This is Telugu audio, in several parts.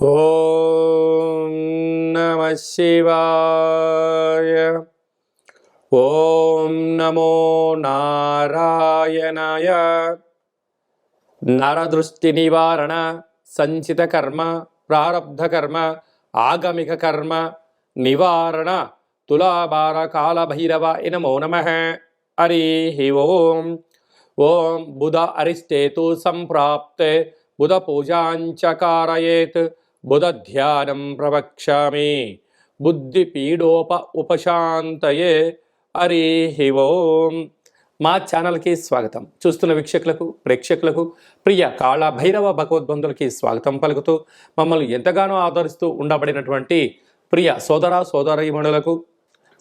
ఓం నమః శివాయ. ఓం నమో నారాయణాయ. నరదృష్టి నివారణ, సంచిత కర్మ, ప్రారబ్ధ కర్మ, ఆగమిక కర్మ నివారణ తులాభార కాళభైరవ నమో నమః. హరి ఓం. ఓం బుధ అరిష్టేతు సంప్రాప్తే బుధ పూజాంచకారయేత్ బుధ ధ్యానం ప్రవక్ష్యామి బుద్ధి పీడోప ఉపశాంతయే. హరి ఓం. మా ఛానల్కి స్వాగతం. చూస్తున్న వీక్షకులకు, ప్రేక్షకులకు, ప్రియ కాళభైరవ భగవద్బంధులకి స్వాగతం పలుకుతూ మమ్మల్ని ఎంతగానో ఆదరిస్తూ ఉండబడినటువంటి ప్రియ సోదర సోదరీమణులకు,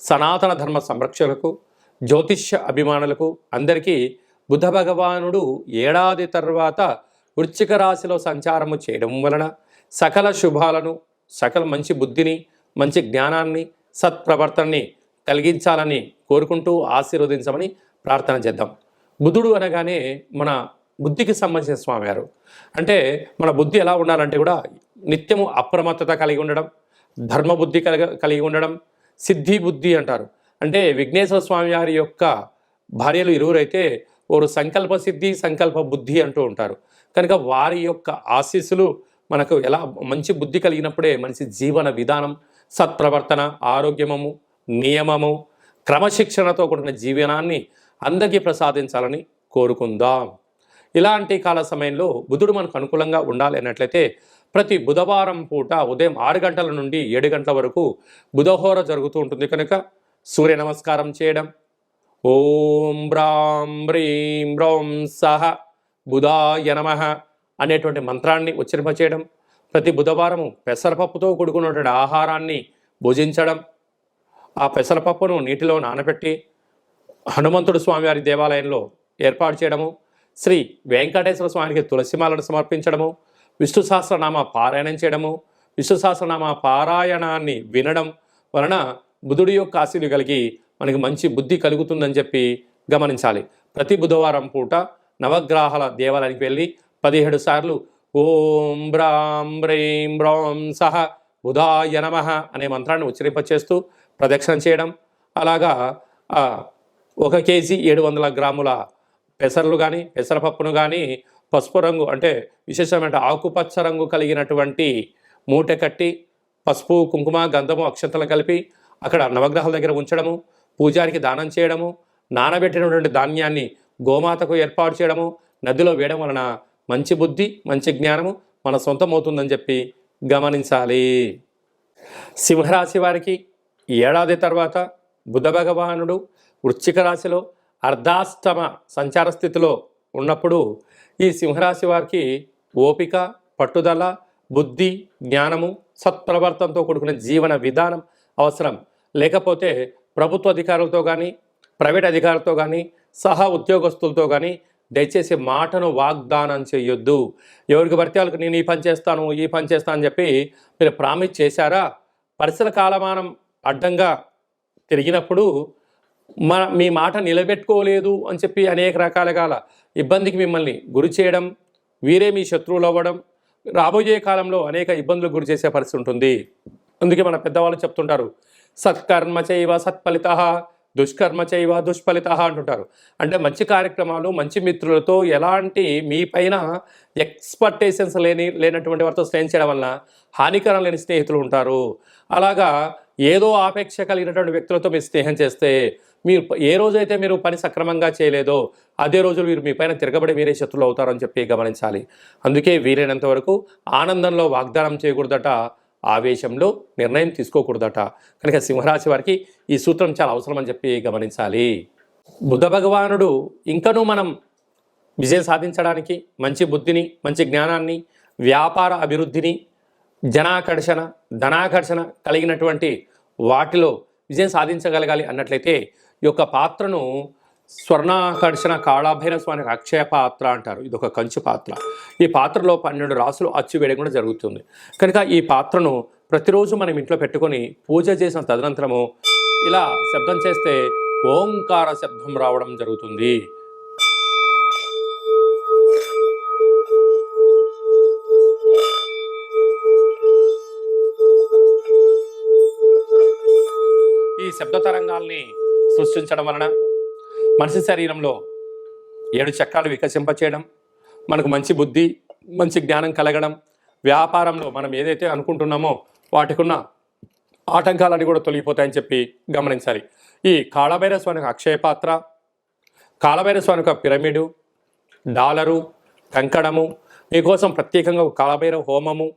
సనాతన ధర్మ సంరక్షకులకు, జ్యోతిష్య అభిమానులకు అందరికీ బుధ భగవానుడు ఏడాది తర్వాత వృశ్చిక రాశిలో సంచారము చేయడం వలన సకల శుభాలను, సకల మంచి బుద్ధిని, మంచి జ్ఞానాన్ని, సత్ప్రవర్తనని కలిగించాలని కోరుకుంటూ ఆశీర్వదించమని ప్రార్థన చేద్దాం. బుధుడు అనగానే మన బుద్ధికి సంబంధించిన స్వామివారు. అంటే మన బుద్ధి ఎలా ఉండాలంటే కూడా నిత్యము అప్రమత్తత కలిగి ఉండడం, ధర్మబుద్ధి కలిగి ఉండడం, సిద్ధి బుద్ధి అంటారు. అంటే విఘ్నేశ్వర స్వామి వారి యొక్క భార్యలు ఇరువురైతే వారు సంకల్ప సిద్ధి, సంకల్ప బుద్ధి అంటూ ఉంటారు. కనుక వారి యొక్క ఆశీస్సులు మనకు ఎలా మంచి బుద్ధి కలిగినప్పుడే మంచి జీవన విధానం, సత్ప్రవర్తన, ఆరోగ్యము, నియమము, క్రమశిక్షణతో కూడిన జీవనాన్ని అందరికీ ప్రసాదించాలని కోరుకుందాం. ఇలాంటి కాల సమయంలో బుధుడు మనకు అనుకూలంగా ఉండాలి అన్నట్లయితే ప్రతి బుధవారం పూట ఉదయం 6 గంటల నుండి 7 గంటల వరకు బుధహోర జరుగుతూ ఉంటుంది. కనుక సూర్య నమస్కారం చేయడం, ఓం బ్రాం బ్రీం బ్రౌం సహ బుధాయ నమః అనేటువంటి మంత్రాన్ని ఉచ్చరింపచేయడం, ప్రతి బుధవారము పెసరపప్పుతో కూడుకున్నటువంటి ఆహారాన్ని భుజించడం, ఆ పెసరపప్పును నీటిలో నానబెట్టి హనుమంతుడు స్వామివారి దేవాలయంలో ఏర్పాటు చేయడము, శ్రీ వెంకటేశ్వర స్వామికి తులసిమాలను సమర్పించడము, విష్ణు సహస్రనామ పారాయణం చేయడము, విష్ణు సహస్రనామ పారాయణాన్ని వినడం వలన బుధుడి యొక్క ఆశీస్సులు కలిగి మనకి మంచి బుద్ధి కలుగుతుందని చెప్పి గమనించాలి. ప్రతి బుధవారం పూట నవగ్రహాల దేవాలయానికి వెళ్ళి 17 సార్లు ఓం బ్రాం బ్రీం బ్రౌం సహ బుధాయ నమః అనే మంత్రాన్ని ఉచ్చరింపచేస్తూ ప్రదక్షిణ చేయడం. అలాగా 1 కేజీ 700 గ్రాముల పెసర్లు కానీ, పెసరపప్పును కానీ పసుపు రంగు అంటే విశేషమైన ఆకుపచ్చ రంగు కలిగినటువంటి మూట కట్టి పసుపు, కుంకుమ, గంధము, అక్షంతలు కలిపి అక్కడ నవగ్రహాల దగ్గర ఉంచడము, పూజారికి దానం చేయడము, నానబెట్టినటువంటి ధాన్యాన్ని గోమాతకు ఏర్పాటు చేయడము, నదిలో వేయడం వలన మంచి బుద్ధి, మంచి జ్ఞానము మన సొంతమవుతుందని చెప్పి గమనించాలి. సింహరాశి వారికి ఏడాది తర్వాత బుధ భగవానుడు వృశ్చిక రాశిలో అర్ధాష్టమ సంచార స్థితిలో ఉన్నప్పుడు ఈ సింహరాశి వారికి ఓపిక, పట్టుదల, బుద్ధి, జ్ఞానము, సత్ప్రవర్తనతో కూడుకున్న జీవన విధానం అవసరం. లేకపోతే ప్రభుత్వ అధికారులతో కానీ, ప్రైవేట్ అధికారులతో కానీ, సహా ఉద్యోగస్తులతో కానీ దయచేసి మాటను వాగ్దానం చేయొద్దు. ఎవరికి పడితే వాళ్ళకి నేను ఈ పని చేస్తాను, ఈ పని చేస్తాను అని చెప్పి మీరు ప్రామిస్ చేశారా, పరిసర కాలమానం అడ్డంగా తిరిగినప్పుడు మీ మాట నిలబెట్టుకోలేదు అని చెప్పి అనేక రకాలుగా ఇబ్బందికి మిమ్మల్ని గురి చేయడం, వీరే మీ శత్రువులు అవ్వడం, రాబోయే కాలంలో అనేక ఇబ్బందులకు గురి చేసే పరిస్థితి ఉంటుంది. అందుకే మన పెద్దవాళ్ళు చెప్తుంటారు, సత్కర్మ చైవ సత్ఫలితః, దుష్కర్మ చైవ దుష్ఫలితః అంటుంటారు. అంటే మంచి కార్యక్రమాలు, మంచి మిత్రులతో ఎలాంటి మీ పైన ఎక్స్పెక్టేషన్స్ లేనటువంటి వారితో స్నేహం చేయడం వలన హానికరం లేని స్నేహితులు ఉంటారు. అలాగా ఏదో ఆపేక్ష కలిగినటువంటి వ్యక్తులతో మీరు స్నేహం చేస్తే మీరు ఏ రోజైతే మీరు పని సక్రమంగా చేయలేదో అదే రోజు మీరు మీ పైన తిరగబడి మీరే శత్రులు అవుతారని చెప్పి గమనించాలి. అందుకే వీలైనంత వరకు ఆనందంలో వాగ్దానం చేయకూడదట, ఆవేశంలో నిర్ణయం తీసుకోకూడదట. కనుక సింహరాశి వారికి ఈ సూత్రం చాలా అవసరం అని చెప్పి గమనించాలి. బుధ భగవానుడు ఇంకనూ మనం విజయం సాధించడానికి మంచి బుద్ధిని, మంచి జ్ఞానాన్ని, వ్యాపార అభివృద్ధిని, జనాకర్షణ, ధనాకర్షణ కలిగినటువంటి వాటిలో విజయం సాధించగలగాలి అన్నట్లయితే ఈ యొక్క పాత్రను స్వర్ణాకర్షణ కాళభైరవ స్వామికి అక్షయ పాత్ర అంటారు. ఇది ఒక కంచు పాత్ర. ఈ పాత్రలో 12 రాసులు అచ్చు వేయడం కూడా జరుగుతుంది. కనుక ఈ పాత్రను ప్రతిరోజు మనం ఇంట్లో పెట్టుకొని పూజ చేసిన తదనంతరము ఇలా శబ్దం చేస్తే ఓంకార శబ్దం రావడం జరుగుతుంది. శబ్ద తరంగాల్ని సృష్టించడం వలన మనిషి శరీరంలో 7 చక్రాలు వికసింపచేయడం, మనకు మంచి బుద్ధి, మంచి జ్ఞానం కలగడం, వ్యాపారంలో మనం ఏదైతే అనుకుంటున్నామో వాటికున్న ఆటంకాలన్నీ కూడా తొలగిపోతాయని చెప్పి గమనించాలి. ఈ కాళభైరవ స్వామి అక్షయ పాత్ర, కాళభైరవ స్వామి పిరమిడు, డాలరు, కంకణము, మీకోసం ప్రత్యేకంగా కాళభైరవ హోమము,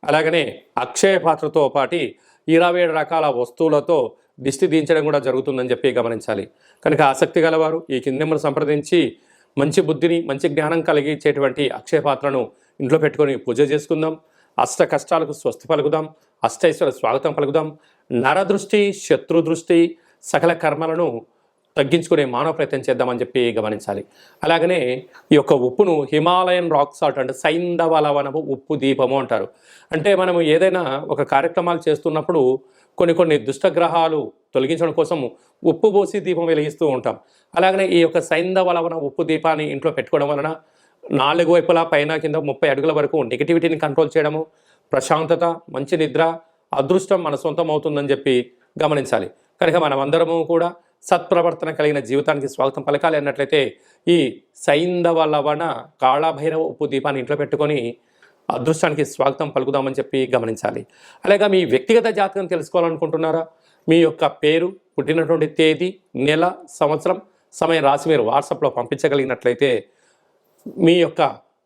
అలాగనే అక్షయ పాత్రతో పాటు 27 రకాల వస్తువులతో దిష్టి దించడం కూడా జరుగుతుందని చెప్పి గమనించాలి. కనుక ఆసక్తి గలవారు ఈ కింద నెంబర్ సంప్రదించి మంచి బుద్ధిని, మంచి జ్ఞానం కలిగించేటువంటి అక్షయ పాత్రను ఇంట్లో పెట్టుకొని పూజ చేసుకుందాం. అష్ట కష్టాలకు స్వస్తి పలుకుదాం, అష్టైశ్వర్య స్వాగతం పలుకుదాం. నరదృష్టి, శత్రు దృష్టి, సకల కర్మలను తగ్గించుకునే మానవ ప్రయత్నం చేద్దామని చెప్పి గమనించాలి. అలాగనే ఈ యొక్క ఉప్పును హిమాలయన్ రాక్ సాల్ట్ అంటే సైంధవ లవణము ఉప్పు దీపము అంటారు. అంటే మనము ఏదైనా ఒక కార్యక్రమాలు చేస్తున్నప్పుడు కొన్ని దుష్టగ్రహాలు తొలగించడం కోసం ఉప్పు పోసి దీపం వెలిగిస్తూ ఉంటాం. అలాగనే ఈ యొక్క సైంధవ లవణ ఉప్పు దీపాన్ని ఇంట్లో పెట్టుకోవడం వలన 4 వైపులా పైన కింద 30 అడుగుల వరకు నెగిటివిటీని కంట్రోల్ చేయడము, ప్రశాంతత, మంచి నిద్ర, అదృష్టం మన సొంతం అవుతుందని చెప్పి గమనించాలి. కనుక మనమందరము కూడా సత్ప్రవర్తన కలిగిన జీవితానికి స్వాగతం పలకాలి అన్నట్లయితే ఈ సైంధవ లవణ కాళభైరవ ఉప్పు దీపాన్ని ఇంట్లో పెట్టుకొని అదృష్టానికి స్వాగతం పలుకుదామని చెప్పి గమనించాలి. అలాగే మీ వ్యక్తిగత జాతకం తెలుసుకోవాలనుకుంటున్నారా? మీ యొక్క పేరు, పుట్టినటువంటి తేదీ, నెల, సంవత్సరం, సమయం రాసి మీరు వాట్సాప్లో పంపించగలిగినట్లయితే మీ యొక్క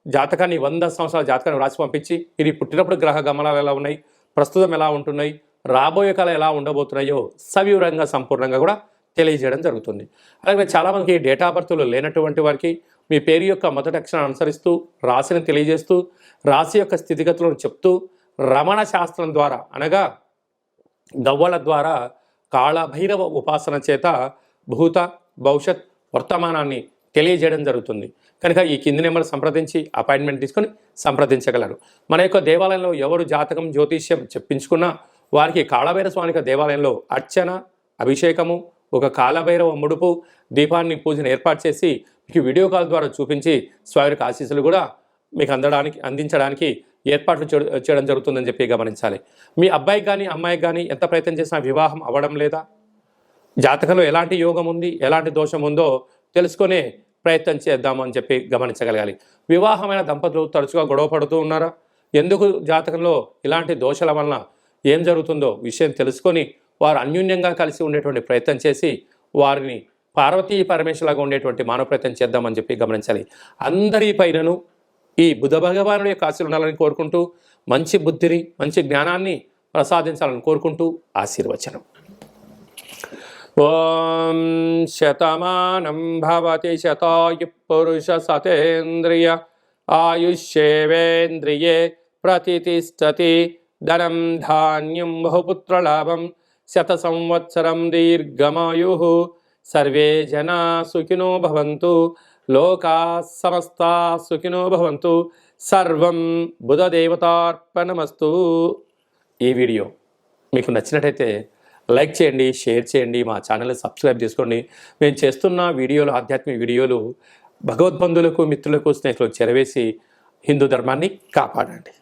జాతకాన్ని 100 సంవత్సరాల జాతకాన్ని రాసి పంపించి ఇది పుట్టినప్పుడు గ్రహ గమనాలు ఎలా ఉన్నాయి, ప్రస్తుతం ఎలా ఉంటున్నాయి, రాబోయే కాలం ఎలా ఉండబోతున్నాయో సవివరంగా సంపూర్ణంగా కూడా తెలియజేయడం జరుగుతుంది. అలాగే చాలామందికి డేట్ ఆఫ్ బర్త్లు లేనటువంటి వారికి మీ పేరు యొక్క మొదటి అక్షరాన్ని అనుసరిస్తూ రాశిని తెలియజేస్తూ రాశి యొక్క స్థితిగతులను చెప్తూ రమణ శాస్త్రం ద్వారా అనగా గవ్వల ద్వారా కాళభైరవ ఉపాసన చేత భూత, భవిష్యత్, వర్తమానాన్ని తెలియజేయడం జరుగుతుంది. కనుక ఈ కింది నెంబర్ సంప్రదించి అపాయింట్మెంట్ తీసుకొని సంప్రదించగలరు. మన యొక్క దేవాలయంలో ఎవరు జాతకం, జ్యోతిష్యం చెప్పించుకున్నా వారికి కాళభైరవ స్వామి దేవాలయంలో అర్చన, అభిషేకము, ఒక కాళభైరవ ముడుపు, దీపాన్ని పూజను ఏర్పాటు చేసి మీకు వీడియో కాల్ ద్వారా చూపించి స్వామి యొక్క ఆశీస్సులు కూడా మీకు అందించడానికి ఏర్పాట్లు చేయడం జరుగుతుందని చెప్పి గమనించాలి. మీ అబ్బాయికి కానీ అమ్మాయికి కానీ ఎంత ప్రయత్నం చేసినా వివాహం అవ్వడం లేదా, జాతకంలో ఎలాంటి యోగం ఉంది, ఎలాంటి దోషం ఉందో తెలుసుకునే ప్రయత్నం చేద్దాము అని చెప్పి గమనించగలగాలి. వివాహమైన దంపతులు తరచుగా గొడవ పడుతూ ఉన్నారా? ఎందుకు జాతకంలో ఇలాంటి దోషాల వలన ఏం జరుగుతుందో విషయం తెలుసుకొని వారు అన్యోన్యంగా కలిసి ఉండేటువంటి ప్రయత్నం చేసి వారిని పార్వతీ పరమేశ్వరులాగా ఉండేటువంటి మానవ ప్రయత్నం చేద్దామని చెప్పి గమనించాలి. అందరి పైనను ఈ బుధ భగవానుడి యొక్క ఆశీర్వాదాలు ఉండాలని కోరుకుంటూ మంచి బుద్ధిని, మంచి జ్ఞానాన్ని ప్రసాదించాలని కోరుకుంటూ ఆశీర్వచనం. ఓం శతమానం భవతి శతాయు పురుష సతేంద్రియ ఆయుష్యేవేంద్రియే ప్రతిష్టతి ధనం ధాన్యం బహుపుత్రలాభం శత సంవత్సరం దీర్ఘమాయు సర్వే జనా సుఖినో భవంతు లోకా సమస్తా సుఖినో భవంతు సర్వం బుధదేవతార్పణమస్తు. ఈ వీడియో మీకు నచ్చినట్టయితే లైక్ చేయండి, షేర్ చేయండి, మా ఛానల్ని సబ్స్క్రైబ్ చేసుకోండి. మేము చేస్తున్న వీడియోలు, ఆధ్యాత్మిక వీడియోలు భగవద్బంధువులకు, మిత్రులకు, స్నేహితులకు చేరవేసి హిందూ ధర్మాన్ని కాపాడండి.